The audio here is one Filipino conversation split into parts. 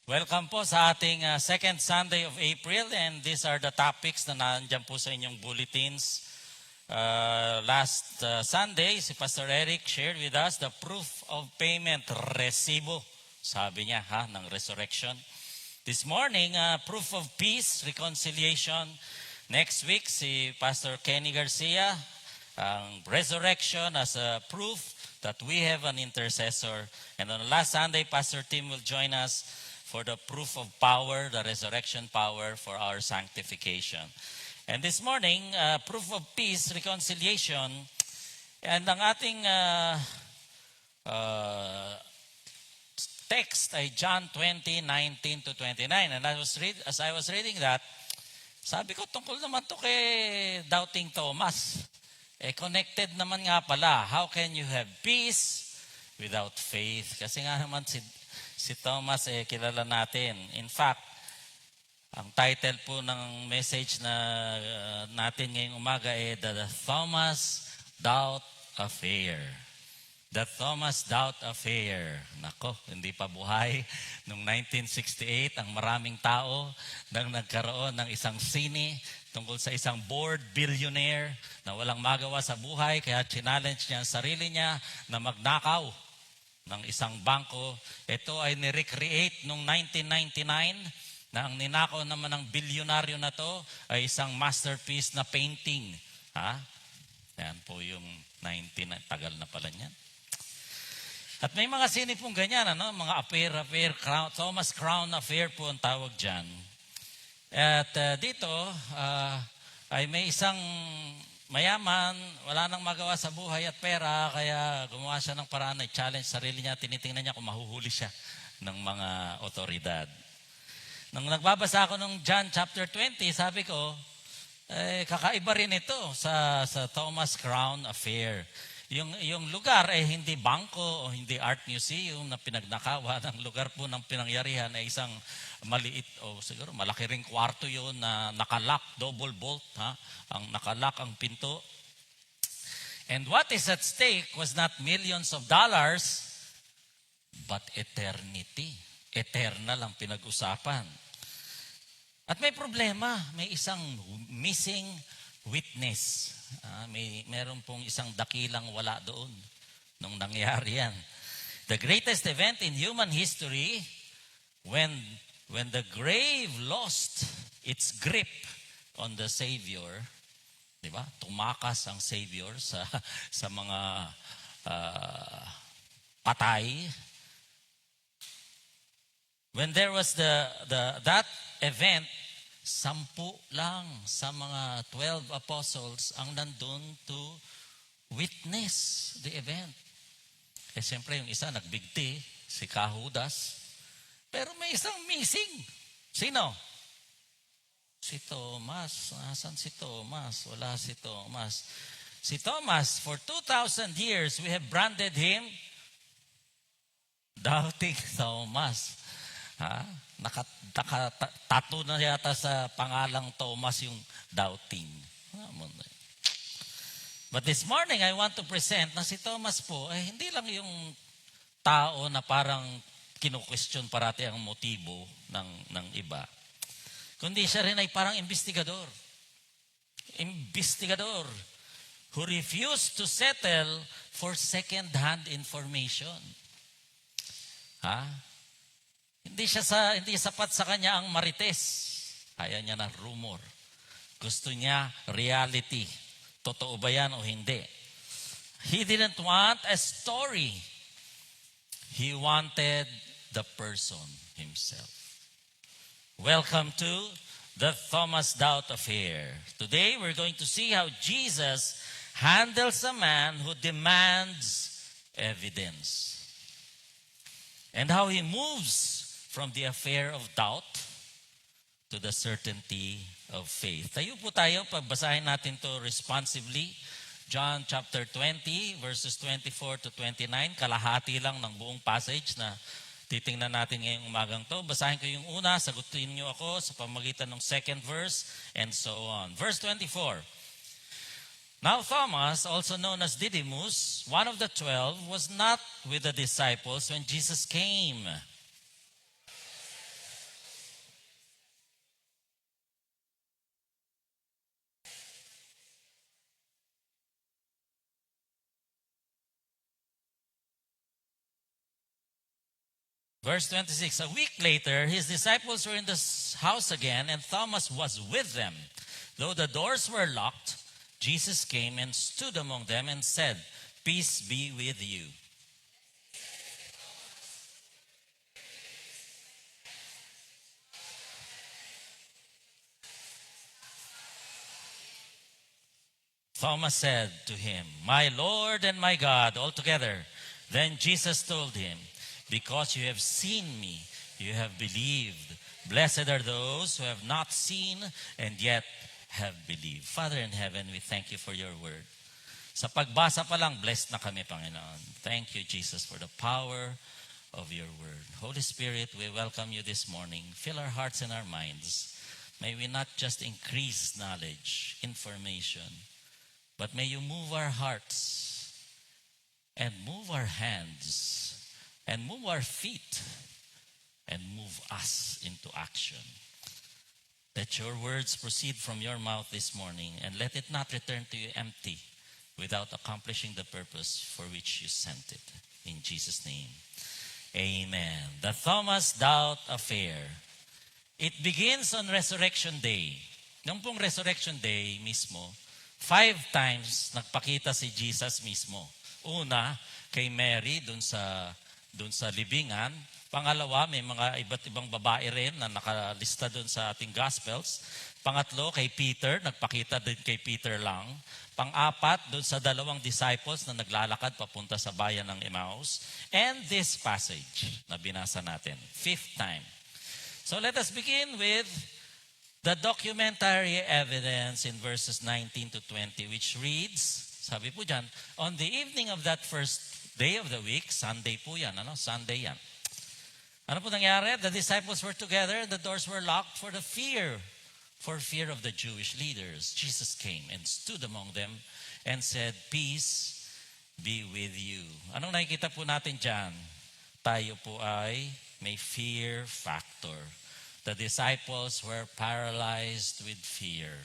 Welcome po sa ating second Sunday of April, and these are the topics na nandiyan po sa inyong bulletins. Last Sunday, si Pastor Eric shared with us the proof of payment, resibo, sabi niya ng resurrection. This morning, proof of peace, reconciliation. Next week, si Pastor Kenny Garcia, ang resurrection as a proof that we have an intercessor. And on last Sunday, Pastor Tim will join us for the proof of power, the resurrection power for our sanctification. And this morning, proof of peace, reconciliation, and ang ating text ay John 20:19 to 29. And as I was reading that, sabi ko, tungkol naman to kay Doubting Thomas. Connected naman nga pala. How can you have peace without faith? Kasi nga naman si Thomas, kilala natin. In fact, ang title po ng message na natin ngayong umaga ay The Thomas Doubt Affair. The Thomas Doubt Affair. Nako, hindi pa buhay. Noong 1968, ang maraming tao nang nagkaroon ng isang sine tungkol sa isang bored billionaire na walang magawa sa buhay, kaya challenge niya ang sarili niya na magnakaw ng isang bangko. Ito ay ni-recreate noong 1999 na ang ninakaw naman ng bilyonaryo na to ay isang masterpiece na painting. Yan po yung 99. Tagal na pala niyan. At may mga sine pong ganyan, mga affair, crown, Thomas Crown Affair po ang tawag dyan. At dito ay may isang mayaman, wala nang magawa sa buhay at pera, kaya gumawa siya ng paraan na challenge sarili niya, tinitingnan niya kung mahuhuli siya ng mga otoridad. Nung nagbabasa ako ng John chapter 20, sabi ko, kakaiba rin ito sa Thomas Crown Affair. Yung lugar ay hindi bangko o hindi art museum na pinagnakawa. Ang lugar po ng pinangyarihan ay isang maliit o siguro malaki ring kwarto yun na nakalock, double bolt, ang nakalock ang pinto. And what is at stake was not millions of dollars, but eternity. Eternal ang pinag-usapan. At may problema, may isang missing witness. Meron pong isang dakilang wala doon nung nangyari yan. The greatest event in human history when the grave lost its grip on the Savior, di ba? Tumakas ang Savior sa mga patay. When there was that event, 10 lang sa mga 12 apostles ang nandun to witness the event. Siyempre yung isa nagbigti, si Judas. Pero may isang missing. Sino? Si Thomas. Nasaan si Thomas? Wala si Thomas. Si Thomas, for 2,000 years, we have branded him Doubting Thomas. Nakatato na yata sa pangalang Thomas yung doubting. But this morning, I want to present na si Thomas po, hindi lang yung tao na parang kinu-question parati ang motibo ng iba. Kundi siya rin ay parang investigador. Investigador who refused to settle for second-hand information. Hindi sapat sa kanya ang marites. Ayaw niya ng rumor. Gusto niya reality. Totoo ba yan o hindi? He didn't want a story. He wanted the person himself. Welcome to the Thomas Doubt Affair. Today, we're going to see how Jesus handles a man who demands evidence. And how he moves from the affair of doubt to the certainty of faith. Tayo po tayo, pagbasahin natin to responsively. John chapter 20, verses 24 to 29. Kalahati lang ng buong passage na titingnan natin ngayong umagang to. Basahin ko yung una, sagutin niyo ako sa pamagitan ng second verse, and so on. Verse 24. Now Thomas, also known as Didymus, one of the 12, was not with the disciples when Jesus came. Verse 26, a week later, his disciples were in the house again, and Thomas was with them. Though the doors were locked, Jesus came and stood among them and said, "Peace be with you." Thomas said to him, "My Lord and my God," all together. Then Jesus told him, "Because you have seen me, you have believed. Blessed are those who have not seen and yet have believed." Father in heaven, we thank you for your word. Sa pagbasa pa lang, blessed na kami, Panginoon. Thank you, Jesus, for the power of your word. Holy Spirit, we welcome you this morning. Fill our hearts and our minds. May we not just increase knowledge, information, but may you move our hearts and move our hands and move our feet and move us into action. Let your words proceed from your mouth this morning, and let it not return to you empty without accomplishing the purpose for which you sent it. In Jesus' name, amen. The Thomas Doubt Affair. It begins on Resurrection Day. Nung pong Resurrection Day mismo, 5 times nagpakita si Jesus mismo. Una, kay Mary dun sa libingan. Pangalawa, may mga iba't ibang babae rin na nakalista dun sa ating Gospels. Pangatlo, kay Peter, nagpakita din kay Peter lang. Pang-apat, dun sa 2 disciples na naglalakad papunta sa bayan ng Emmaus. And this passage na binasa natin, 5th time. So let us begin with the documentary evidence in verses 19 to 20, which reads, sabi po dyan, on the evening of that first day of the week, Sunday po yan, Sunday yan. Ano po nangyari? The disciples were together, the doors were locked for fear of the Jewish leaders. Jesus came and stood among them and said, "Peace be with you." Anong nakikita po natin dyan? Tayo po ay may fear factor. The disciples were paralyzed with fear.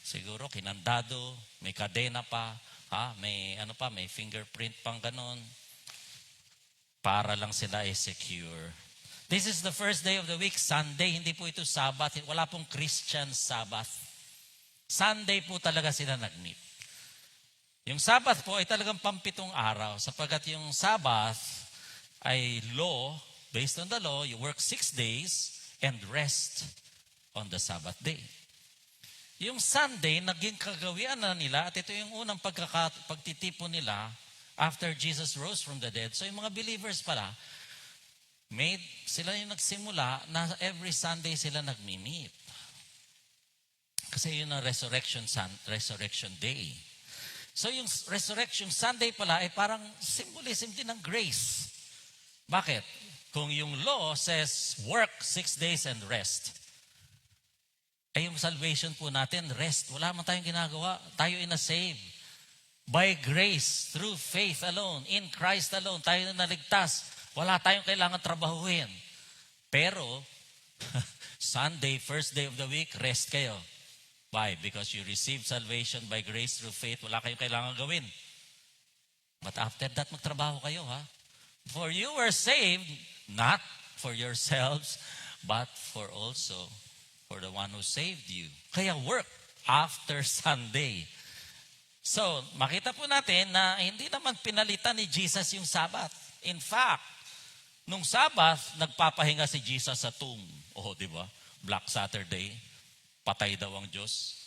Siguro kinandado, may kadena pa, may fingerprint pang ganon. Para lang sila secure. This is the first day of the week, Sunday. Hindi po ito Sabbath. Wala pong Christian Sabbath. Sunday po talaga sila nag-meet. Yung Sabbath po ay talagang pampitong araw sapagkat yung Sabbath ay law. Based on the law, you work 6 days and rest on the Sabbath day. Yung Sunday, naging kagawian na nila at ito yung unang pagtitipon nila after Jesus rose from the dead. So yung mga believers pala, sila yung nagsimula na every Sunday sila nagmi-meet. Kasi yun ang resurrection day. So yung resurrection Sunday pala ay parang symbolism din ng grace. Bakit? Kung yung law says work 6 days and rest, ay yung salvation po natin, rest. Wala man tayong ginagawa. Tayo ina-save. By grace, through faith alone, in Christ alone, tayo na naligtas. Wala tayong kailangan trabahuhin. Pero, Sunday, first day of the week, rest kayo. Why? Because you received salvation by grace through faith. Wala kayong kailangan gawin. But after that, magtrabaho kayo, For you were saved, not for yourselves, but for the one who saved you. Kaya work after Sunday. So, makita po natin na hindi naman pinalitan ni Jesus yung Sabbath. In fact, nung Sabbath, nagpapahinga si Jesus sa tomb. Di ba? Black Saturday, patay daw ang Diyos.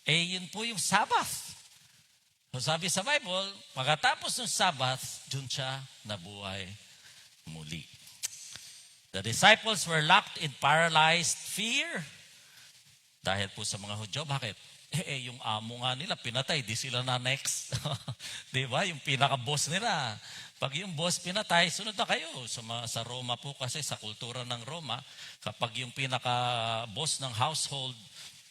Yun po yung Sabbath. So, sabi sa Bible, pagkatapos ng Sabbath, dun siya nabuhay muli. The disciples were locked in paralyzed fear. Dahil po sa mga Hudyo, bakit? Yung amo nga nila, pinatay, di sila na next. Di ba? Yung pinaka-boss nila. Pag yung boss pinatay, sunod na kayo. Sa Roma po kasi, sa kultura ng Roma, kapag yung pinaka-boss ng household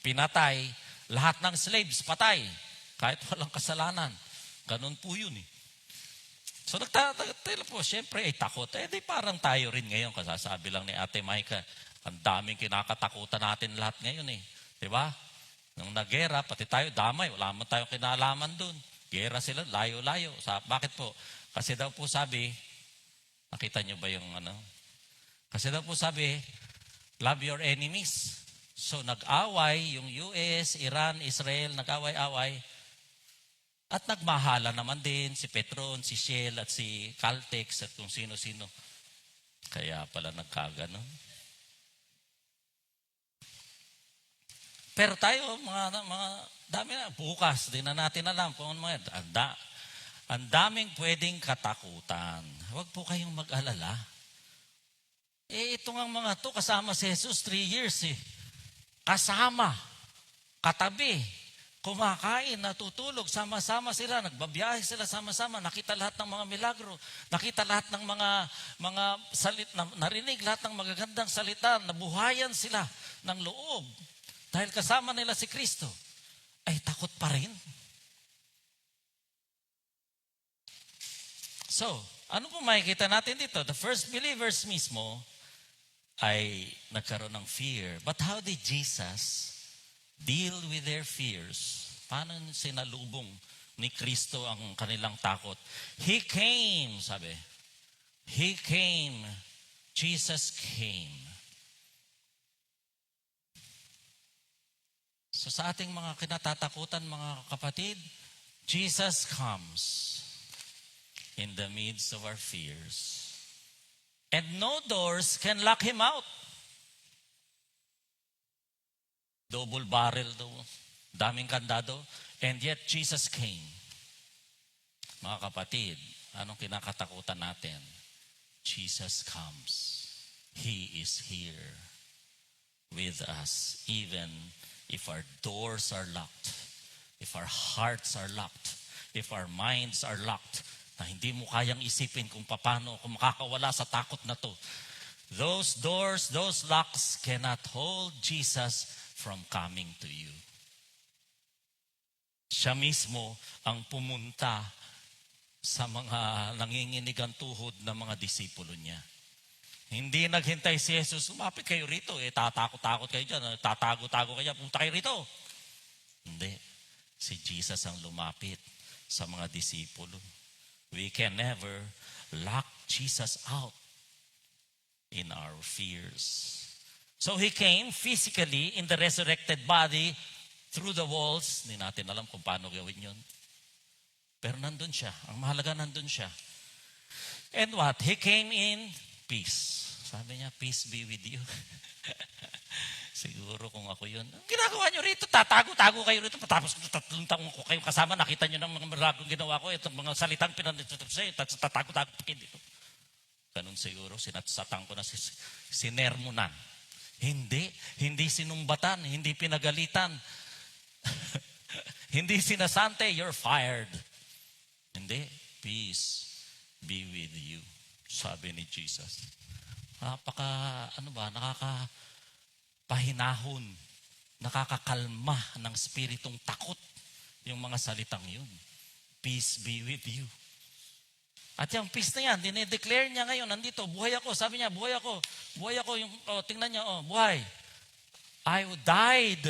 pinatay, lahat ng slaves patay. Kahit walang kasalanan. Ganun po yun . So nagtatala po, syempre ay takot. Di parang tayo rin ngayon. Kasasabi lang ni Ate Micah, ang daming kinakatakutan natin lahat ngayon . Di ba? Nung nagera, pati tayo damay, wala man tayong kinalaman dun. Gera sila, layo-layo. Bakit po? Kasi daw po sabi, Nakita niyo ba yung ano? Kasi daw po sabi, love your enemies. So nag-away yung US, Iran, Israel, nag-away-away. At nagmahala naman din si Petron, si Shell, at si Caltex, at kung sino-sino. Kaya pala nagkagano. Pero tayo, mga dami na, bukas, di na natin alam kung ano mga, ang daming pwedeng katakutan. Huwag po kayong mag-alala. Ito nga mga to, kasama si Jesus 3 years eh. Kasama, katabi, kumakain, natutulog, sama-sama sila, nagbabiyahe sila sama-sama, nakita lahat ng mga milagro, nakita lahat ng mga salita, narinig lahat ng magagandang salita, nabuhayan sila ng loob. Dahil kasama nila si Kristo, ay takot pa rin. So, ano po makikita natin dito? The first believers mismo ay nagkaroon ng fear. But how did Jesus deal with their fears? Paano sinalubong ni Kristo ang kanilang takot? He came, sabi. He came. Jesus came. So sa ating mga kinatatakutan, mga kapatid, Jesus comes in the midst of our fears. And no doors can lock Him out. Double barrel daw. Daming kandado. And yet, Jesus came. Mga kapatid, anong kinakatakutan natin? Jesus comes. He is here with us. Even if our doors are locked. If our hearts are locked. If our minds are locked. Na hindi mo kayang isipin kung paano, kung makakawala sa takot na to. Those doors, those locks cannot hold Jesus from coming to you. Siya mismo ang pumunta sa mga nanginginig ang tuhod ng mga disipulo niya. Hindi naghintay si Jesus, umapit kayo rito, tatakot-takot kayo dyan, tatago-tago kayo, punta kayo rito. Hindi. Si Jesus ang lumapit sa mga disipulo. We can never lock Jesus out in our fears. So He came physically in the resurrected body through the walls. Hindi natin alam kung paano gawin yun. Pero nandun siya. Ang mahalaga nandun siya. And what? He came in peace. Sabi niya, peace be with you. Siguro kung ako yun. Ang ginagawa nyo rito, tatago-tago kayo rito. Patapos 3 taong ko kayo kasama, nakita nyo ng mga milagro ginawa ko, itong mga salitang pinanitutap sa'yo, tatago-tago pa kayo dito. Ganun siguro, sinatsatang ko na sinermonan. Hindi sinumbatan, hindi pinagalitan. Hindi sinasante, you're fired. Hindi, peace be with you. Sabi ni Jesus. Pahinahon, nakakakalma ng spiritong takot yung mga salitang yun. Peace be with you. At yung peace na yan, dinedeclare niya ngayon, nandito, buhay ako. Sabi niya, buhay ako. Buhay ako, tingnan niya, buhay. I died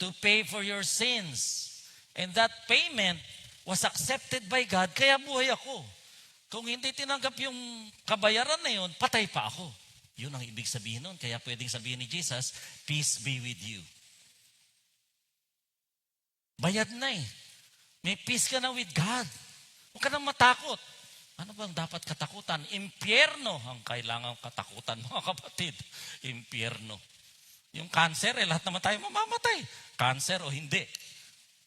to pay for your sins. And that payment was accepted by God, kaya buhay ako. Kung hindi tinanggap yung kabayaran na yun, patay pa ako. Yun ang ibig sabihin nun. Kaya pwedeng sabihin ni Jesus, peace be with you. Bayad na eh. May peace ka na with God. Huwag ka nang matakot. Ano bang dapat katakutan? Impyerno ang kailangang katakutan, mga kapatid. Impyerno. Yung cancer, lahat naman tayo mamamatay. Cancer o hindi.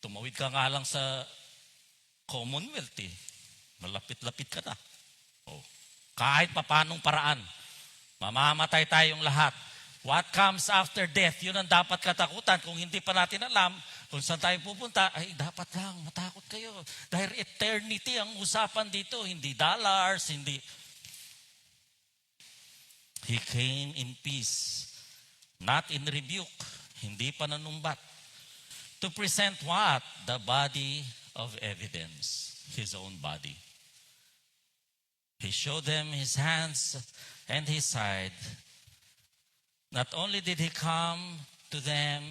Tumawid ka nga lang sa Commonwealth eh. Malapit-lapit ka na. Kahit papanong paraan. Mamamatay tayong lahat. What comes after death? Yun ang dapat katakutan. Kung hindi pa natin alam kung saan tayo pupunta, ay dapat lang matakot kayo. Dahil eternity ang usapan dito. Hindi dollars, hindi. He came in peace. Not in rebuke. Hindi pananumbat. To present what? The body of evidence. His own body. He showed them His hands and His side. Not only did He come to them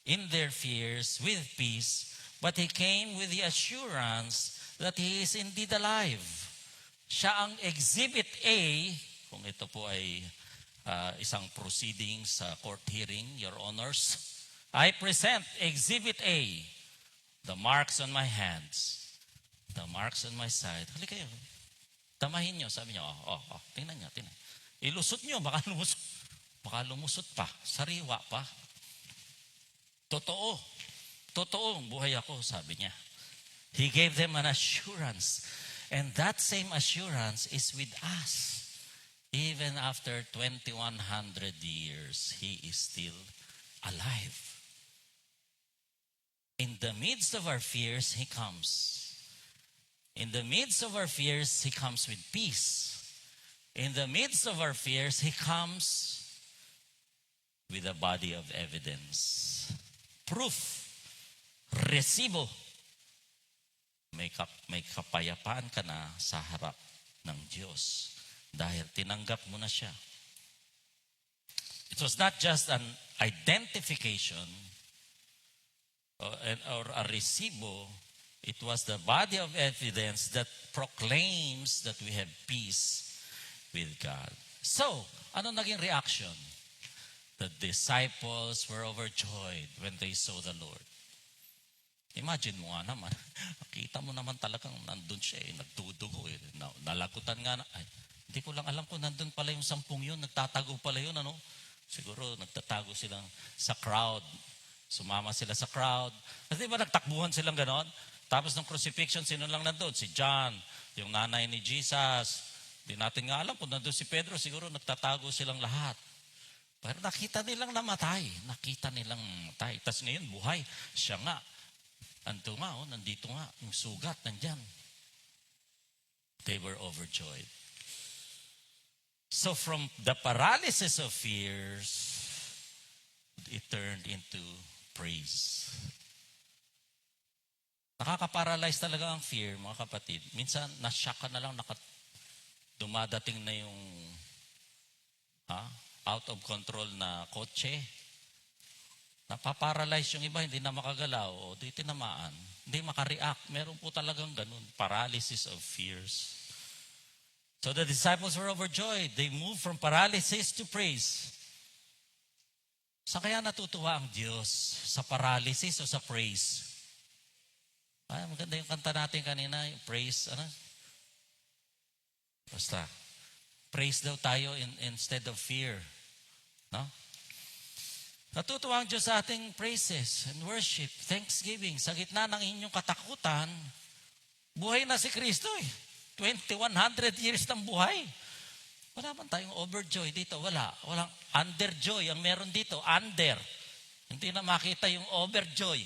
in their fears with peace, but He came with the assurance that He is indeed alive. Siya ang Exhibit A, kung ito po ay isang proceeding sa court hearing, Your Honors. I present Exhibit A, the marks on my hands, the marks on my side. Halika kayo, tamahin nyo. Sabi niya, tingnan niya, tingnan. Ilusot nyo, baka lumusot pa, sariwa pa. Totoo ang buhay ako, sabi niya. He gave them an assurance. And that same assurance is with us. Even after 2,100 years, He is still alive. In the midst of our fears, He comes. In the midst of our fears, He comes with peace. In the midst of our fears, He comes with a body of evidence. Proof. Resibo. May kapayapaan ka na sa harap ng Diyos dahil tinanggap mo na siya. It was not just an identification or a resibo. It was the body of evidence that proclaims that we have peace with God. So, ano naging reaction? The disciples were overjoyed when they saw the Lord. Imagine mo nga naman, nakita mo naman talagang nandun siya nagdudugo nalakutan nga hindi ko lang alam kung nandun pala yung 10 yun, nagtatago pala yun, siguro nagtatago silang sa crowd, sumama sila sa crowd, kasi di ba nagtakbuhan silang ganon? Tapos ng crucifixion, sino lang nandun? Si John, yung nanay ni Jesus, di natin nga alam kung nandun si Pedro, siguro nagtatago silang lahat. Pero nakita nilang namatay, tapos ngayon buhay, siya nga. Nandito nga, yung sugat, nandyan. They were overjoyed. So from the paralysis of fears, it turned into praise. Nakaka-paralyze talaga ang fear, mga kapatid. Minsan, na-shock ka na lang, dumadating na yung out of control na kotse. Napaparalyze yung iba, hindi na makagalaw o di tinamaan, hindi makareact. Meron po talagang ganun, paralysis of fears. So the disciples were overjoyed. They moved from paralysis to praise. Saan kaya natutuwa ang Diyos? Sa paralysis o sa praise? Maganda yung kanta natin kanina, yung praise, Basta, praise daw tayo instead of fear. No? Natutuwa ang Diyos sa ating praises and worship, thanksgiving. Sa gitna ng inyong katakutan, buhay na si Kristo 2,100 years ng buhay. Wala man tayong overjoy dito. Walang underjoy. Ang meron dito, under. Hindi na makita yung overjoy.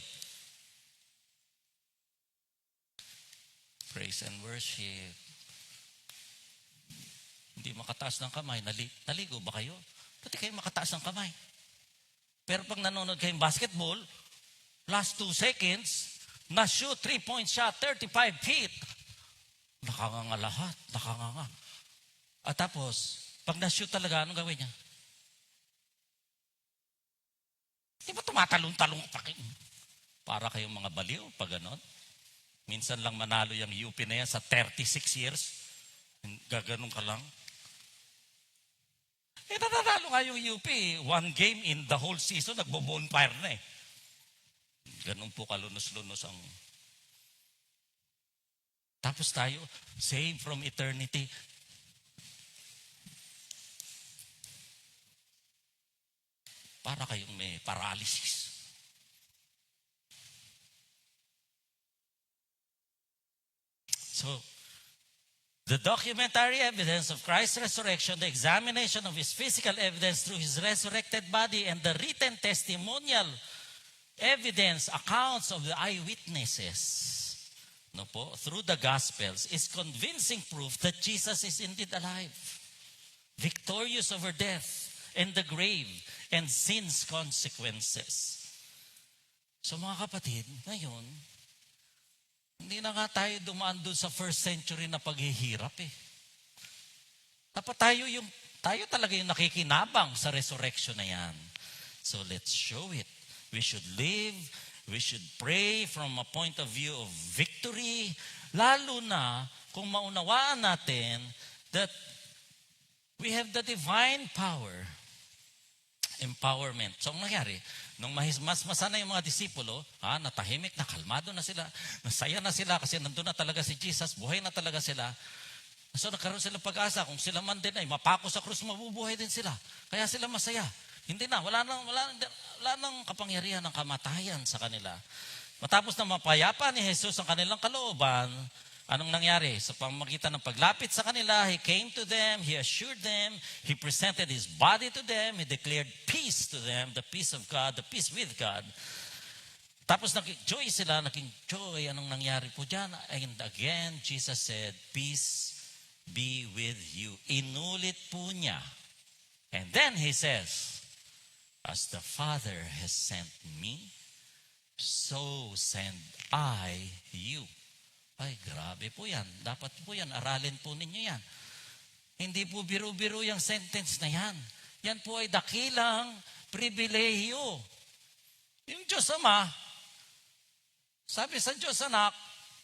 Praise and worship. Hindi makataas ng kamay. Naligo ba kayo? Pati kayo makataas ng kamay. Pero pag nanonood kayong basketball, last 2 seconds, na-shoot, 3-point shot, 35 feet. Nakanganga lahat. Nakanganga. At tapos, pag na-shoot talaga, anong gawin niya? Di ba tumatalong-talong pa kayo? Para kayong mga baliw, pag ganon. Minsan lang manalo yung UP na yan sa 36 years. Gaganon ka lang. Nanalo nga yung UP. 1 game in the whole season, nagbo-bonfire na Ganun po kalunos-lunos ang... Tapos tayo, saved from eternity. Para kayong may paralysis. So, the documentary evidence of Christ's resurrection, the examination of His physical evidence through His resurrected body, and the written testimonial evidence, accounts of the eyewitnesses, through the Gospels, is convincing proof that Jesus is indeed alive, victorious over death and the grave and sin's consequences. So mga kapatid, ngayon, hindi na nga tayo dumaan doon sa first century na paghihirap Dapat tayo talaga yung nakikinabang sa resurrection na yan. So let's show it. We should live, we should pray from a point of view of victory, lalo na kung maunawaan natin that we have the divine power, empowerment. So, ang nangyari, nung mas masana yung mga disipulo, natahimik na, kalmado na sila, nasaya na sila kasi nandun na talaga si Jesus, buhay na talaga sila. So, nagkaroon sila pag-asa, kung sila man din ay mapako sa krus, mabubuhay din sila. Kaya sila masaya. Hindi na, wala nang kapangyarihan ng kamatayan sa kanila. Matapos na mapayapa ni Jesus ang kanilang kalooban, anong nangyari? Sa pamamagitan ng paglapit sa kanila, He came to them, He assured them, He presented His body to them, He declared peace to them, the peace of God, the peace with God. Tapos nag-joy sila, naging joy. Anong nangyari po dyan? And again, Jesus said, peace be with you. Inulit po niya. And then He says, as the Father has sent me, so send I you. Ay, grabe po yan. Dapat po yan. Aralin po ninyo yan. Hindi po biro-biro yung sentence na yan. Yan po ay dakilang pribilehiyo. Yung Diyos Ama, sabi sa Diyos Anak,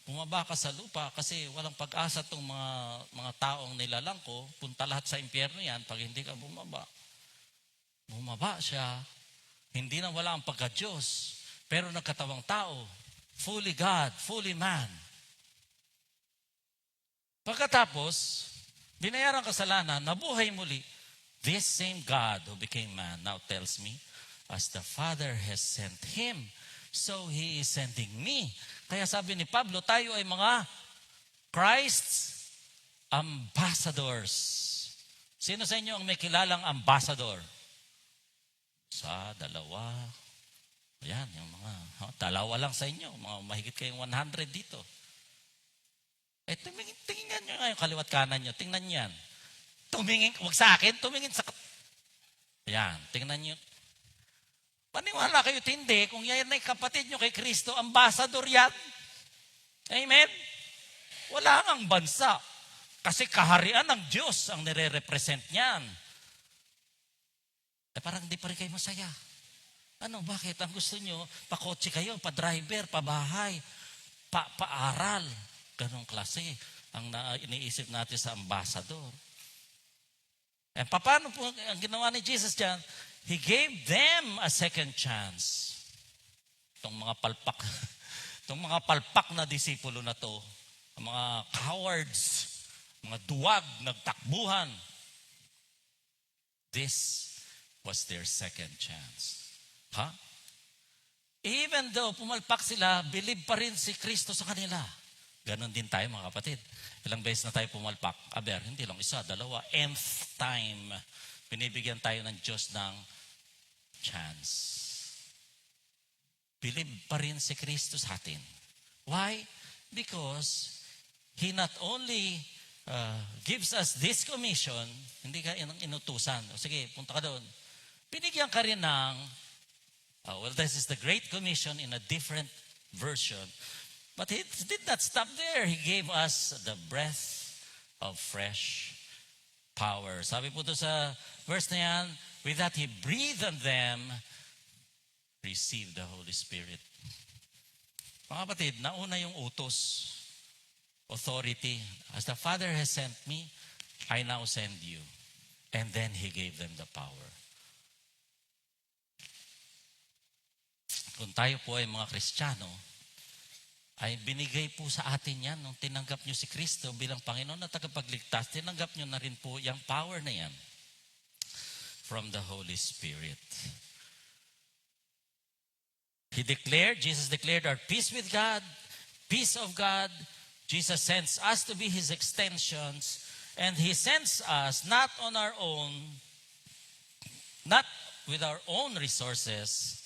bumaba ka sa lupa kasi walang pag-asa itong mga taong nilalang ko. Punta lahat sa impyerno yan pag hindi ka bumaba. Bumaba siya. Hindi na wala ang pagka-Diyos. Pero nagkatawang tao. Fully God, fully man. Pagkatapos, binayaran kasalanan, nabuhay muli. This same God who became man now tells me, as the Father has sent Him, so He is sending me. Kaya sabi ni Pablo, tayo ay mga Christ's ambassadors. Sino sa inyo ang may kilalang ambassador? Sa dalawa. Ayan, yung mga, dalawa lang sa inyo, mga mahigit kayong 100 dito. Tingnan nyo nga yung kaliwat kanan nyo, tingnan nyo yan. Tumingin, huwag sa akin, tumingin sa... Ayan, tingnan nyo. Paniwala kayo, hindi, kung yan ay kapatid nyo kay Kristo, ambassador yan. Amen? Wala ngang bansa. Kasi kaharian ng Diyos ang nire-represent niyan. Parang hindi pa rin kayo masaya. Ano, bakit? Ang gusto nyo, pakotse kayo, pa-driver, pa-bahay, pa-aral. Ganong klase ang iniisip natin sa ambassador. And paano po ang ginawa ni Jesus dyan? He gave them a second chance. Itong mga palpak na disipulo na to, ang mga cowards, mga duwag, nagtakbuhan. This was their second chance. Even though pumalpak sila, believe pa rin si Kristo sa kanila. Ganon din tayo mga kapatid. Ilang beses na tayo pumalpak. Aber, hindi lang isa, dalawa. Nth time, binibigyan tayo ng Diyos ng chance. Believe pa rin si Kristo sa atin. Why? Because He not only gives us this commission, hindi ka inutusan. O sige, punta ka doon. Binigyan ka rin ng this is the Great Commission in a different version. But He did not stop there. He gave us the breath of fresh power. Sabi po ito sa verse na yan, with that He breathed on them, receive the Holy Spirit. Mga kapatid, nauna yung utos, authority. As the Father has sent me, I now send you. And then He gave them the power. Kung tayo po ay mga Kristiyano, ay binigay po sa atin yan nung tinanggap nyo si Kristo bilang Panginoon na tagapagligtas, tinanggap nyo na rin po yung power na yan from the Holy Spirit. Jesus declared our peace with God, peace of God. Jesus sends us to be His extensions, and He sends us not on our own, not with our own resources.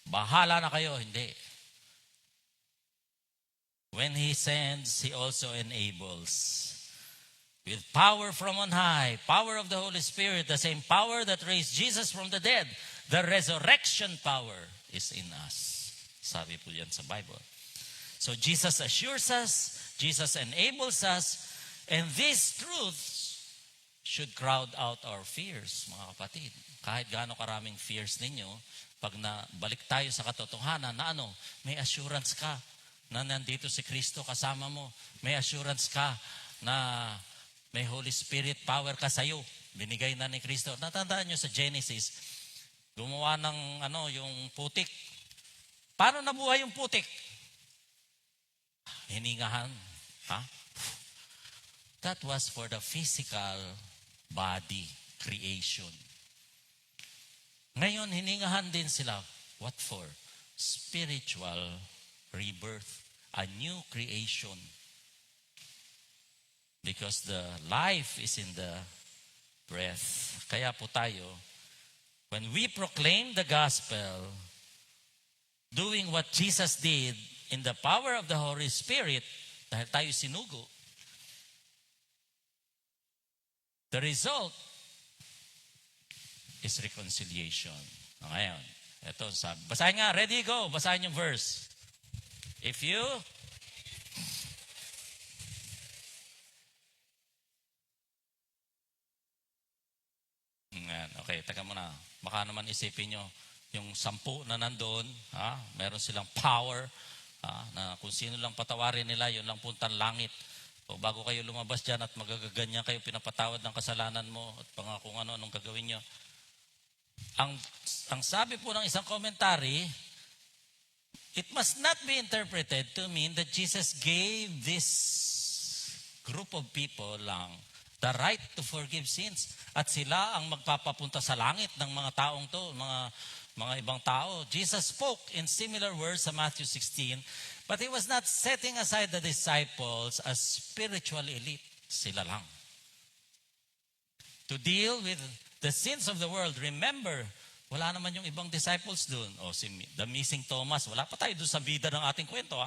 Bahala na kayo, hindi. When He sends, He also enables. With power from on high, power of the Holy Spirit, the same power that raised Jesus from the dead, the resurrection power is in us. Sabi po yan sa Bible. So Jesus assures us, Jesus enables us, and these truths should crowd out our fears, mga kapatid. Kahit gaano karaming fears ninyo, pag balik tayo sa katotohanan na may assurance ka na nandito si Kristo kasama mo. May assurance ka na may Holy Spirit power ka sa'yo. Binigay na ni Kristo. Natandaan nyo sa Genesis, gumawa ng yung putik. Paano nabuhay yung putik? Hiningahan. Ha? That was for the physical body creation. Ngayon, hiningahan din sila. What for? Spiritual rebirth. A new creation. Because the life is in the breath. Kaya po tayo, when we proclaim the gospel, doing what Jesus did in the power of the Holy Spirit, dahil tayo sinugo, the result is reconciliation. Ngayon, ito sabi. Basahin nga, ready, go. Basahin yung verse. If you okay, taka muna. Baka naman isipin nyo, yung 10 na nandoon, meron silang power, na kung sino lang patawarin nila, yun lang puntan langit. O bago kayo lumabas dyan at magagaganyan kayo, pinapatawad ng kasalanan mo at kung anong gagawin nyo. Ang sabi po ng isang commentary, it must not be interpreted to mean that Jesus gave this group of people lang the right to forgive sins. At sila ang magpapapunta sa langit ng mga taong to, mga ibang tao. Jesus spoke in similar words sa Matthew 16, but He was not setting aside the disciples as spiritual elite. Sila lang. To deal with the sins of the world, remember, wala naman yung ibang disciples doon. O the missing Thomas, wala pa tayo doon sa bida ng ating kwento,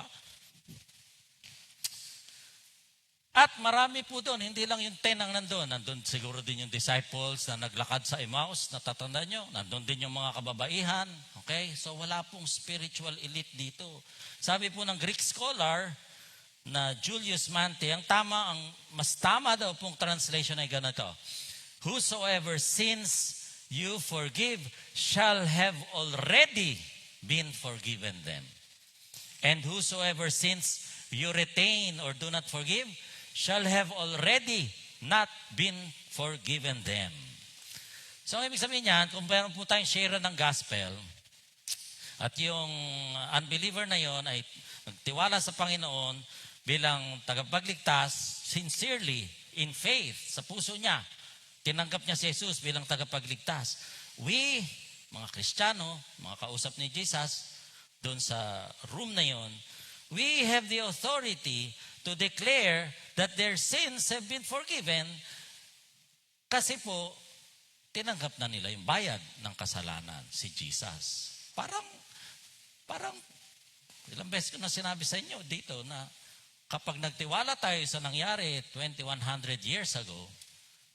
At marami po doon, hindi lang yung 10 ang nandun. Nandun siguro din yung disciples na naglakad sa Emmaus, natatandaan nyo. Nandun din yung mga kababaihan. Okay? So wala pong spiritual elite dito. Sabi po ng Greek scholar na Julius Mante, ang mas tama daw pong translation ay ganito. Whosoever sins you forgive shall have already been forgiven them. And whosoever sins you retain or do not forgive shall have already not been forgiven them. So, ibig sabihin niyan, kung meron po tayong share ng gospel, at yung unbeliever na yon ay nagtiwala sa Panginoon bilang tagapagligtas, sincerely, in faith, sa puso niya, tinanggap niya si Jesus bilang tagapagligtas. We, mga Kristiyano, mga kausap ni Jesus, doon sa room na yon, we have the authority to declare that their sins have been forgiven kasi po, tinanggap na nila yung bayad ng kasalanan, si Jesus. Parang, ilang beses ko na sinabi sa inyo dito na kapag nagtiwala tayo sa nangyari 2,100 years ago,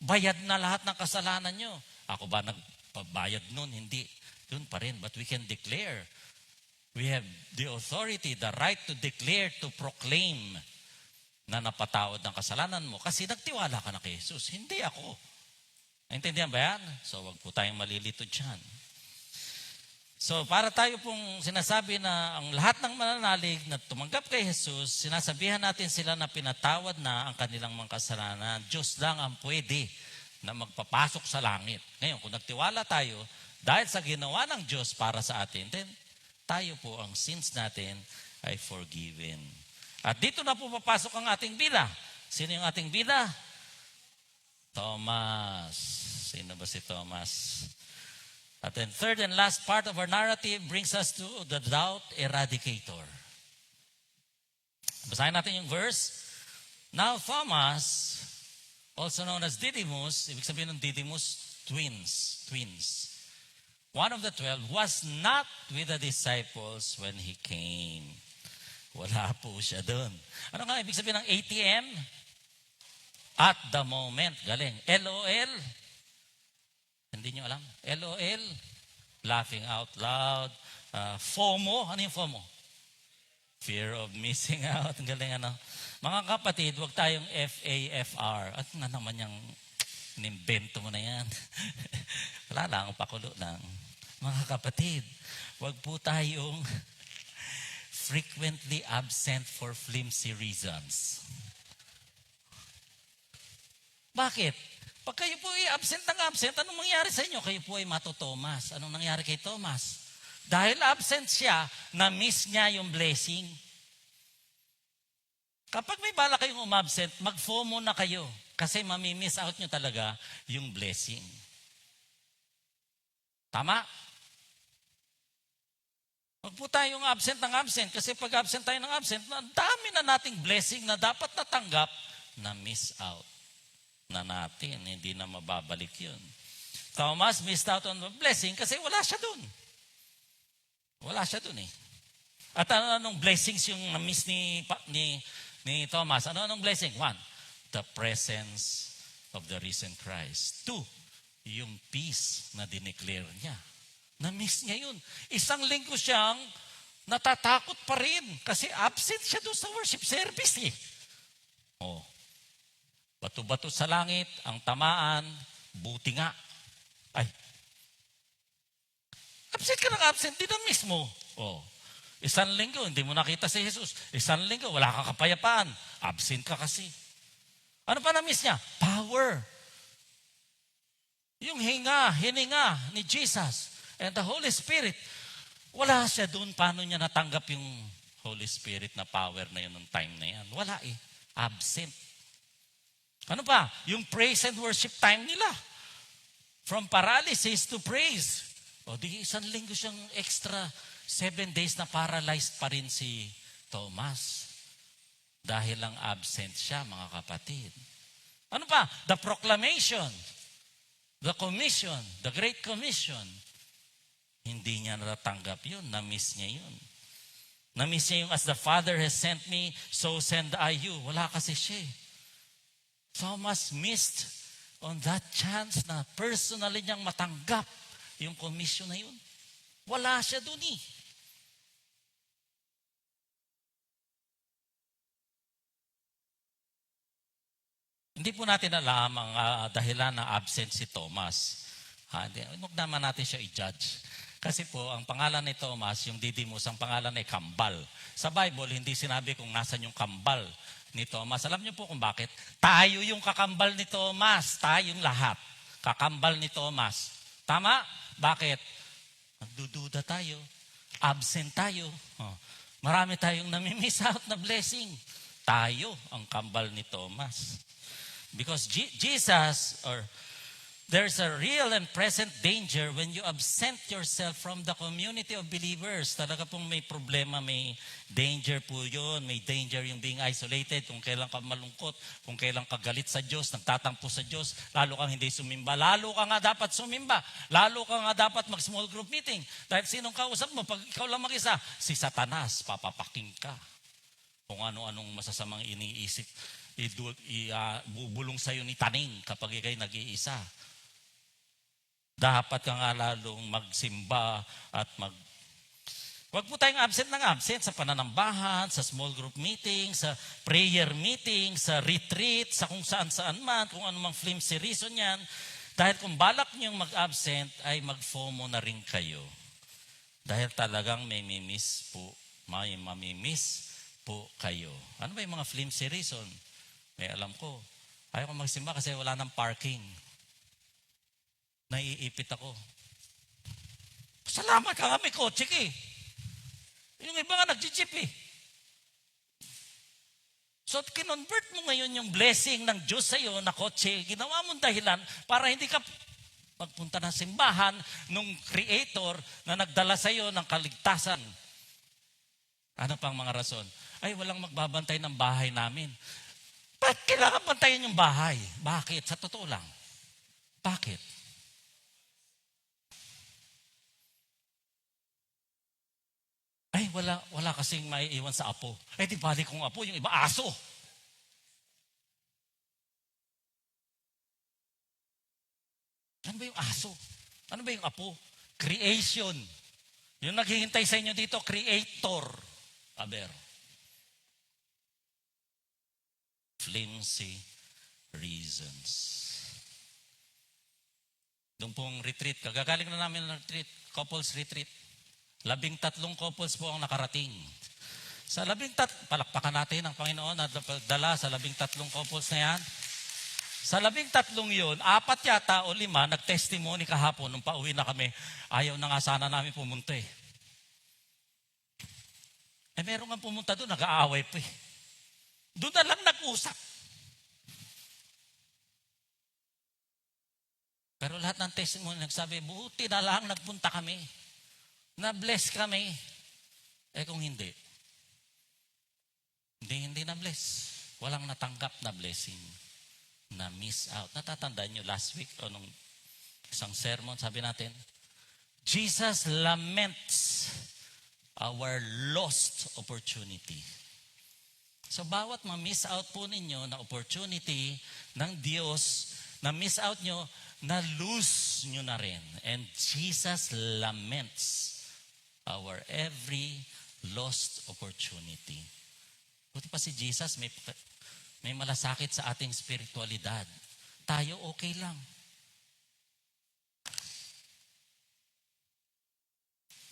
bayad na lahat ng kasalanan nyo. Ako ba nagpabayad nun? Hindi. Doon pa rin. But we can declare. We have the authority, the right to declare, to proclaim na napatawad ng kasalanan mo kasi nagtiwala ka na kay Jesus. Hindi ako. Naintindihan ba yan? So, wag po tayong malilito dyan. So, para tayo pong sinasabi na ang lahat ng mananalig na tumanggap kay Jesus, sinasabihan natin sila na pinatawad na ang kanilang mga kasalanan. Diyos lang ang pwede na magpapasok sa langit. Ngayon, kung nagtiwala tayo, dahil sa ginawa ng Diyos para sa atin, then tayo po, ang sins natin ay forgiven. At dito na po papasok ang ating bida. Sino yung ating bida? Thomas. Sino ba si Thomas? At then third and last part of our narrative brings us to the doubt eradicator. Basahin natin yung verse. Now Thomas, also known as Didymus, ibig sabihin ng Didymus, twins. One of the 12 was not with the disciples when he came. Wala po siya doon. Ano nga ibig sabihin ng ATM? At the moment. Galing. LOL? Hindi nyo alam? LOL? Laughing out loud. FOMO? Ano yung FOMO? Fear of missing out. Galing ano. Mga kapatid, huwag tayong FAFR. At nga naman yung inimbento mo na yan. Wala lang, pakulo lang. Mga kapatid, huwag po tayong frequently absent for flimsy reasons. Bakit? Pag kayo po ay absent ng absent, anong mangyari sa inyo? Kayo po ay matutomas. Anong nangyari kay Thomas? Dahil absent siya, na-miss niya yung blessing. Kapag may bala kayong umabsent, mag-FOMO na kayo. Kasi mamimiss out nyo talaga yung blessing. Tama? Huwag po tayong absent ng absent. Kasi pag absent tayo ng absent, ang dami na nating blessing na dapat natanggap na miss out na natin. Hindi na mababalik yun. Thomas missed out on the blessing kasi wala siya dun. Wala siya dun eh. At anong blessings yung na-miss ni Thomas? Anong blessing? One, the presence of the risen Christ. Two, yung peace na dineclare niya. Na-miss niya yun. Isang linggo siyang natatakot pa rin kasi absent siya doon sa worship service eh. Oh. Bato-bato sa langit, ang tamaan, buti nga. Ay, absent ka ng absent, di na-miss mo. Oh. Isang linggo, hindi mo nakita si Jesus. Isang linggo, wala kang kapayapaan. Absent ka kasi. Ano pa na-miss niya? Power. Yung hininga ni Jesus and the Holy Spirit. Wala siya doon. Paano niya natanggap yung Holy Spirit na power na yun ng time na yan? Wala eh. Absent. Ano pa? Yung praise and worship time nila. From paralysis to praise. O di isang linggo siyang extra 7 days na paralyzed pa rin si Thomas. Dahil lang absent siya, mga kapatid. Ano pa? The proclamation. The commission. The Great Commission. Hindi niya natatanggap yun. Na-miss niya yun. Na-miss niya yung as the Father has sent me, so send I you. Wala kasi siya eh. Thomas missed on that chance na personally niyang matanggap yung commission na yun. Wala siya dun eh. Hindi po natin alam ang dahilan na absent si Thomas. Huwag naman natin siya i-judge. Kasi po, ang pangalan ni Thomas, yung Didymus, ang pangalan ay Kambal. Sa Bible, hindi sinabi kung nasan yung kambal ni Thomas. Alam niyo po kung bakit? Tayo yung kakambal ni Thomas. Tayong lahat. Kakambal ni Thomas. Tama? Bakit? Nagdududa tayo. Absent tayo. Marami tayong namimiss out na blessing. Tayo ang kambal ni Thomas. Because there's a real and present danger when you absent yourself from the community of believers. Talaga pong may problema, may danger po yun. May danger yung being isolated, kung kailan ka malungkot, kung kailan ka galit sa Diyos, nagtatampo sa Diyos, lalo kang hindi sumimba. Lalo ka nga dapat sumimba. Lalo ka nga dapat mag-small group meeting. Dahil sinong kausap mo, pag ikaw lang mag-isa, si Satanas, papapaking ka. Kung ano-anong masasamang iniisip, bubulong sa'yo ni taning kapag ikay nag-iisa. Dapat ka nga lalong magsimba at Huwag po tayong absent ng absent sa pananambahan, sa small group meeting, sa prayer meeting, sa retreat, sa kung saan-saan man, kung anumang flimsy reason yan. Dahil kung balak niyong mag-absent, ay mag-FOMO na rin kayo. Dahil talagang may mamimiss po kayo. Ano ba yung mga flimsy reason? May alam ko. Ayaw ko magsimba kasi wala ng parking. Naiipit ako. Salamat ka nga, may kotse ka eh. Yung iba nga nag-jeep eh. So, kinonvert mo ngayon yung blessing ng Diyos sa'yo na kotse, ginawa mong dahilan para hindi ka magpunta ng simbahan nung Creator na nagdala sa'yo ng kaligtasan. Ano pang mga rason? Ay, walang magbabantay ng bahay namin. Bakit kailangan bantayan yung bahay? Bakit? Sa totoo lang. Bakit? Ay, wala kasing maiiwan sa apo. Ay, di balik kong apo, yung iba aso. Ano ba yung aso? Ano ba yung apo? Creation. Yung naghihintay sa inyo dito, Creator. Aber. Flimsy reasons. Doon pong retreat, kagagaling na namin ng retreat, couples retreat. 13 couples po ang nakarating. Sa palakpakan natin ang Panginoon na dala sa 13 couples na yan. Sa 13 yun, 4 yata o 5 nag-testimony kahapon nung pauwi na kami. Ayaw na nga sana namin pumunta eh. Meron nga pumunta doon, nag-aaway pa eh. Doon na lang nag-usap. Pero lahat ng testimony nagsabi, buti na lang nagpunta kami. Na-bless kami. Kung hindi na-bless. Walang natanggap na blessing. Na-miss out. Natatandaan nyo last week o nung isang sermon, sabi natin, Jesus laments our lost opportunity. So bawat ma-miss out po ninyo na opportunity ng Diyos, na-miss out nyo, na-lose nyo na rin. And Jesus laments our every lost opportunity. Buti pa si Jesus, may malasakit sa ating spiritualidad. Tayo okay lang.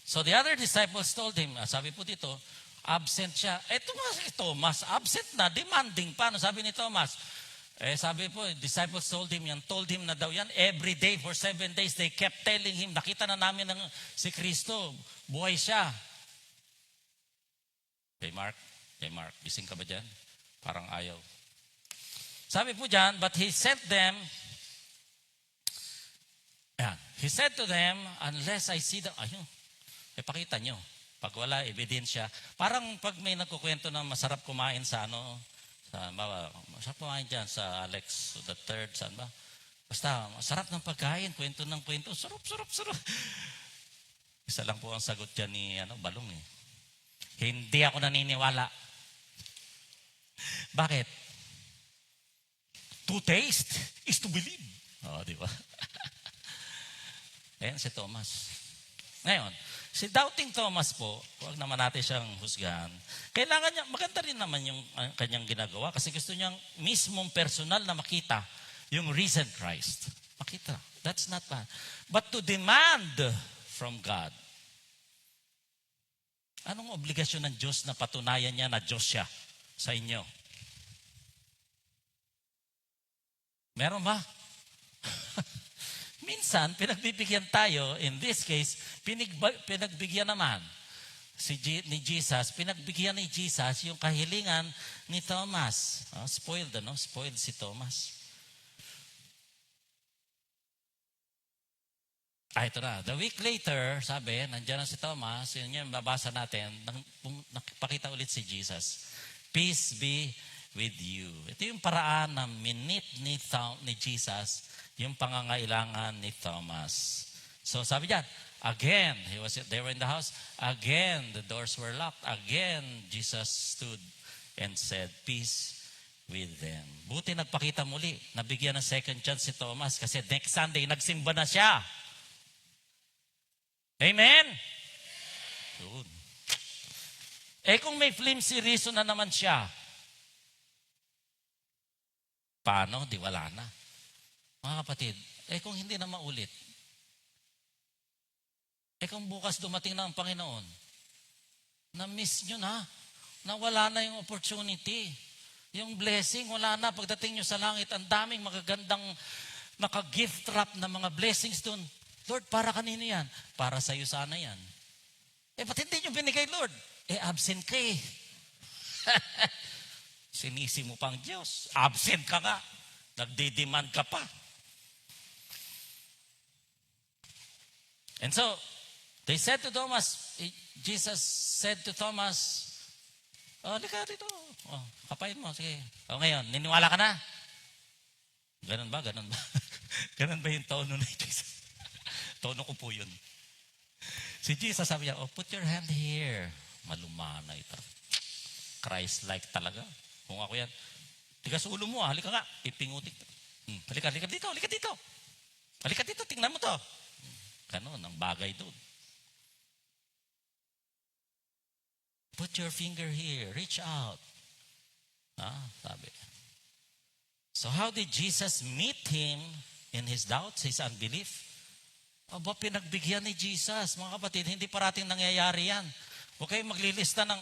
So the other disciples told him, sabi po dito, absent siya. Thomas, absent na, demanding pa. Ano sabi ni Thomas? Sabi po, disciples told him na daw yan. Every day for 7 days, they kept telling him, nakita na namin si Kristo, buhay siya. Kay Mark, gising ka ba dyan? Parang ayaw. Sabi po dyan, but he said to them, unless I see them, pakita nyo. Pag wala ebidensya, parang pag may nagkukwento na masarap kumain masarap kumain dyan sa Alex the Third, saan ba? Basta, masarap ng pagkain, kwento ng kwento, sarap. Isa lang po ang sagot dyan ni Balong eh. Hindi ako naniniwala. Bakit? To taste is to believe. Di ba? Ayan si Thomas. Ngayon, si Doubting Thomas po, huwag naman natin siyang husgahan. Kailangan niya, maganda rin naman yung kanyang ginagawa kasi gusto niyang mismong personal na makita yung risen Christ. Makita. That's not bad. But to demand from God, anong obligasyon ng Diyos na patunayan niya na Diyos siya sa inyo? Meron ba? Minsan, pinagbibigyan tayo, in this case, pinagbigyan naman ni Jesus, pinagbigyan ni Jesus yung kahilingan ni Thomas. Spoiled si Thomas. Ito na. The week later, sabi, nandiyan na si Thomas, yun yung babasa natin, nakipakita ulit si Jesus. Peace be with you. Ito yung paraan na minit ni Jesus yung pangangailangan ni Thomas. So sabi diyan, again, they were in the house, again, the doors were locked, again, Jesus stood and said, peace with them. Buti nagpakita muli, nabigyan ng second chance si Thomas kasi next Sunday, nagsimba na siya. Amen? Good. Kung may flimsy reason na naman siya, paano? Di wala na. Mga kapatid, kung hindi na maulit, kung bukas dumating na ang Panginoon, na-miss nyo na, nawala na yung opportunity, yung blessing, wala na. Pagdating nyo sa langit, ang daming magagandang naka-gift wrap na mga blessings doon. Lord, para kanino yan? Para sa'yo sana yan. Ba't hindi nyo binigay, Lord? Absent ka eh. Sinisi mo pang Diyos. Absent ka nga. Nagdi-demand ka pa. And so, they said to Thomas, Jesus said to Thomas, lika dito. Kapain mo. Sige. Ngayon, niniwala ka na? Ganun ba? Ganun ba yung tono ni Jesus? Tono ko po yun. Si Jesus sabi niya, put your hand here. Malumana ito. Christ-like talaga. Kung ako yan, tigas ulo mo, halika nga. Ipingutik. Halika dito. Halika dito, tingnan mo to. Ganon, ang bagay doon. Put your finger here. Reach out. Sabi. So how did Jesus meet him in his doubts, his unbelief? Pinagbigyan ni Jesus. Mga kapatid, hindi parating nangyayari yan. Huwag kayong maglilista ng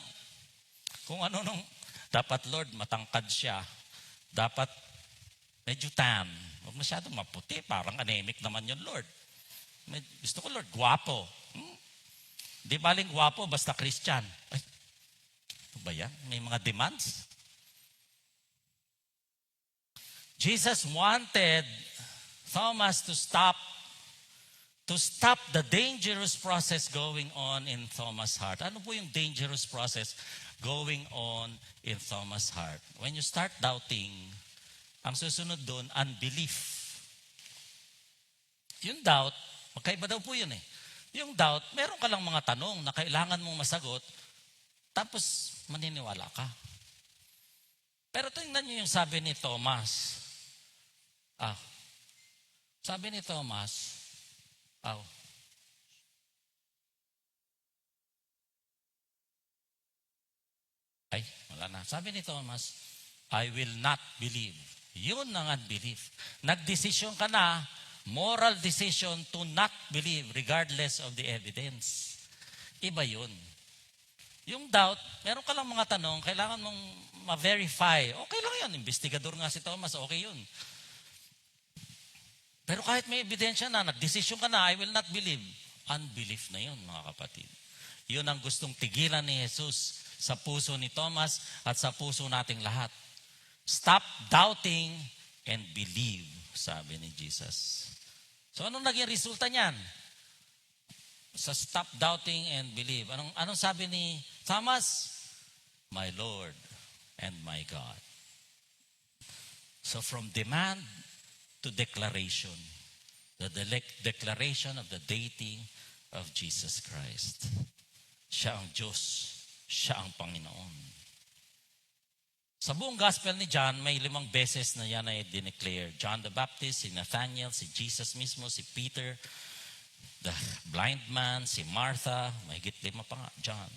kung ano nung dapat, Lord, matangkad siya. Dapat Medyo tan. Huwag masyadong maputi. Parang anemic naman yun, Lord. Gusto ko, Lord, gwapo. Di baling gwapo, basta Christian. Ay, ano ba yan? May mga demands. Jesus wanted Thomas to stop the dangerous process going on in Thomas' heart. Ano po yung dangerous process going on in Thomas' heart? When you start doubting, ang susunod doon, unbelief. Yung doubt, magkaiba daw po yun eh. Yung doubt, meron ka lang mga tanong na kailangan mong masagot, tapos maniniwala ka. Pero tingnan niyo yung sabi ni Thomas. Sabi ni Thomas, wala na. Sabi ni Thomas, I will not believe. Yun ang unbelief. Nagdesisyon ka na, moral decision to not believe regardless of the evidence. Iba yun. Yung doubt, meron ka lang mga tanong, kailangan mong ma-verify. Okay lang yun. Investigador nga si Thomas, okay yun. Pero kahit may ebidensya na, nagdesisyon ka na, I will not believe. Unbelief na yun, mga kapatid. Yun ang gustong tigilan ni Jesus sa puso ni Thomas at sa puso nating lahat. Stop doubting and believe, sabi ni Jesus. So anong naging resulta niyan? Sa stop doubting and believe. Anong sabi ni Thomas? My Lord and my God. So from demand to declaration, the declaration of the deity of Jesus Christ. Siya ang Diyos. Siya ang Panginoon. Sa buong gospel ni John, may 5 beses na yan ay dineclare. John the Baptist, si Nathaniel, si Jesus mismo, si Peter, the blind man, si Martha, may 5 pa nga, John.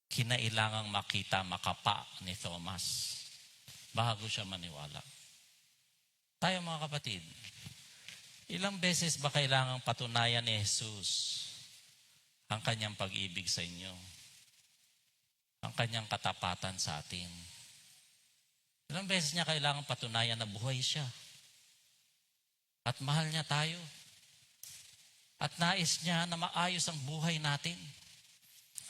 Kinailangang makita, makapa ni Thomas bago siya maniwala. Tayo mga kapatid, ilang beses ba kailangang patunayan ni Jesus ang kanyang pag-ibig sa inyo? Ang kanyang katapatan sa atin? Ilang beses niya kailangang patunayan na buhay siya? At mahal niya tayo? At nais niya na maayos ang buhay natin?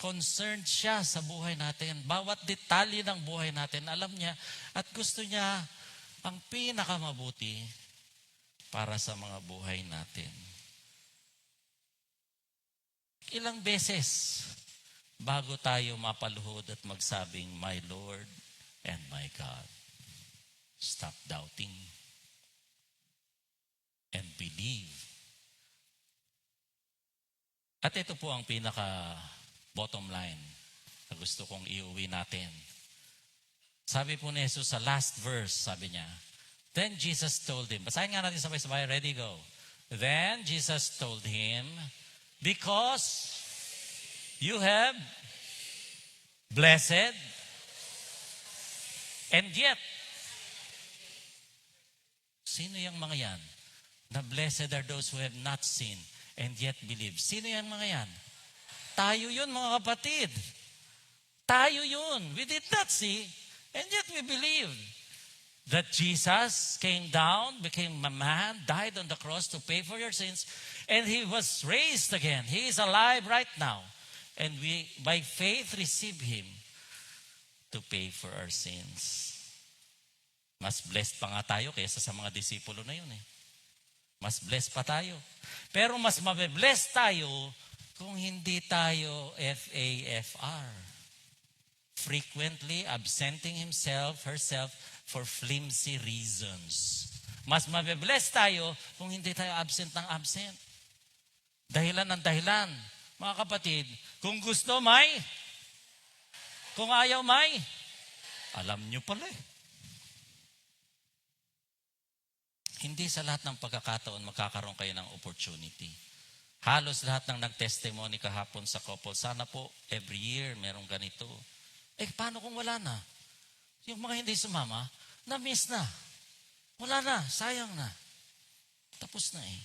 Concerned siya sa buhay natin. Bawat detalye ng buhay natin, alam niya at gusto niya ang pinakamabuti para sa mga buhay natin. Ilang beses bago tayo mapaluhod at magsabing, My Lord and my God. Stop doubting and believe. At ito po ang pinaka-bottom line na gusto kong iuwi natin. Sabi po ni Jesus sa last verse, sabi niya, Then Jesus told him, basahin nga natin sabay-sabay, ready, go. Then Jesus told him, Because you have blessed, and yet, sino yung mga yan? Na blessed are those who have not sinned and yet believe. Sino yung mga yan? Tayo yun, mga kapatid. Tayo yun. We did not see, and yet we believe that Jesus came down, became a man, died on the cross to pay for your sins, and He was raised again. He is alive right now. And we, by faith, receive Him to pay for our sins. Mas blessed pa nga tayo kaysa sa mga disipulo na yun eh. Mas blessed pa tayo. Pero mas mabe-bless tayo kung hindi tayo FAFR. Frequently absenting himself, herself, for flimsy reasons. Mas mabe-bless tayo kung hindi tayo absent ng absent. Dahilan ng dahilan. Mga kapatid, kung gusto may, kung ayaw may, alam nyo pala eh. Hindi sa lahat ng pagkakataon magkakaroon kayo ng opportunity. Halos lahat ng nag-testimony kahapon sa couple, sana po every year merong ganito. Paano kung wala na? Yung mga hindi sumama, na-miss na. Wala na, sayang na. Tapos na eh.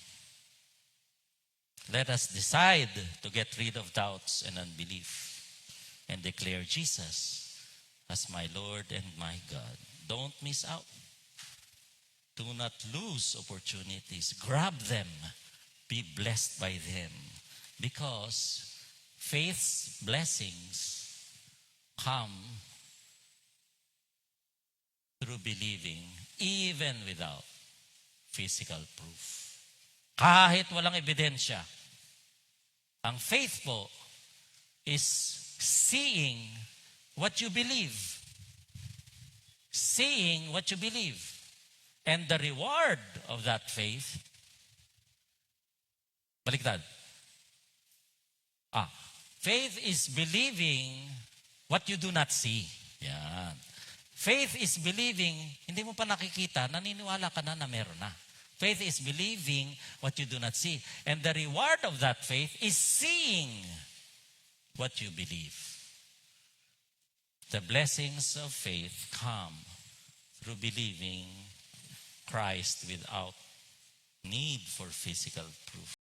Let us decide to get rid of doubts and unbelief and declare Jesus as my Lord and my God. Don't miss out. Do not lose opportunities. Grab them. Be blessed by them. Because faith's blessings come through believing even without physical proof. Kahit walang ebidensya. Ang faith po is seeing what you believe. Seeing what you believe. And the reward of that faith, baliktad. Faith is believing what you do not see. Yan. Faith is believing, hindi mo pa nakikita, naniniwala ka na meron na. Faith is believing what you do not see. And the reward of that faith is seeing what you believe. The blessings of faith come through believing Christ without need for physical proof.